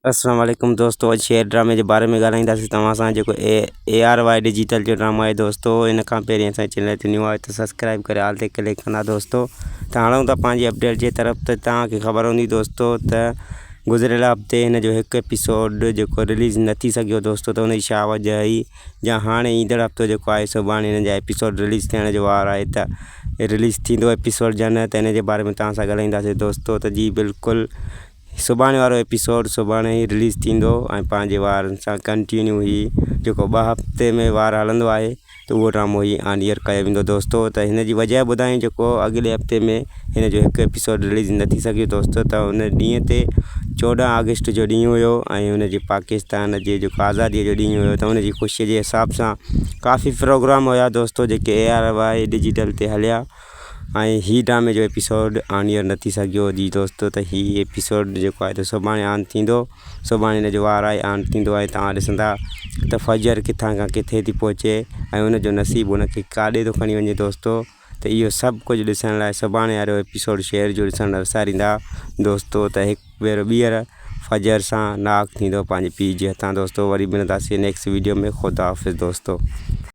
अस्सलाम वालेकुम दोस्तों। अॼु शेयर ड्रामे जे बारे में ॻाल्हाईंदासीं तव्हां सां। जेको ARY डिजिटल जो ड्रामो आहे दोस्तों, इन खां पहिरीं असांजे चैनल ते न्यू आहे त सब्सक्राइब करे ऑल ते क्लिक कंदा दोस्तों। त हलूं था पंहिंजी अपडेट जे तरफ़। त तव्हांखे ख़बर हूंदी दोस्तों त गुज़िरियल हफ़्ते हिन जो हिकु एपिसोड जेको रिलीज़ न थी सघियो दोस्तों। त हुनजी छा वजह हुई, या हाणे ईंदड़ हफ़्तो जेको आहे सुभाणे हिन जा एपिसोड रिलीज़ थियण जो वार आहे, त रिलीज़ थींदो एपिसोड या न, त हिन जे बारे में तव्हां सां ॻाल्हाईंदासीं दोस्तों। त जी बिल्कुलु सुभाणे वारो एपिसोड सुभाणे ई रिलीज़ थींदो ऐं पंहिंजे वारनि सां कंटिन्यू ही जेको 2 हफ़्ते में वार हलंदो आहे, त उहो ड्रामो ही ऑन ईयर कयो वेंदो दोस्तों। त हिन जी वजह ॿुधायूं, जेको अॻिले हफ़्ते में हिन जो हिकु एपिसोड रिलीज़ न थी सघियो दोस्तों। त हुन ॾींहं ते 14 अगस्त जो ॾींहुं हुयो ऐं हुन जे पाकिस्तान जे जेको आज़ादीअ जो ॾींहुं हुयो। त हुन जी ख़ुशीअ जे हिसाब सां काफ़ी प्रोग्राम हुया दोस्तों, जेके ARY डिजिटल ते हलिया ऐं ही ड्रामे जो एपिसोड ऑन ईयर न थी सघियो जी दोस्तों। त ही एपिसोड जेको आहे त सुभाणे ऑन थींदो, सुभाणे हिन जो वार आहे ऑन थींदो आहे। तव्हां ॾिसंदा त फजर किथां खां किथे थी पहुचे ऐं हुनजो नसीबु हुनखे काॾे थो खणी वञे दोस्तों। त इहो सभु कुझु ॾिसण लाइ सुभाणे वारो एपिसोड शेयर जो ॾिसण विसारींदा दोस्तों। त हिकु भेरो ॿीहर फजर सां नाक थींदो पंहिंजे पीउ जे हथां दोस्तों। वरी मिलंदासीं नेक्स्ट वीडियो में। ख़ुदा हाफ़िज़ दोस्तों।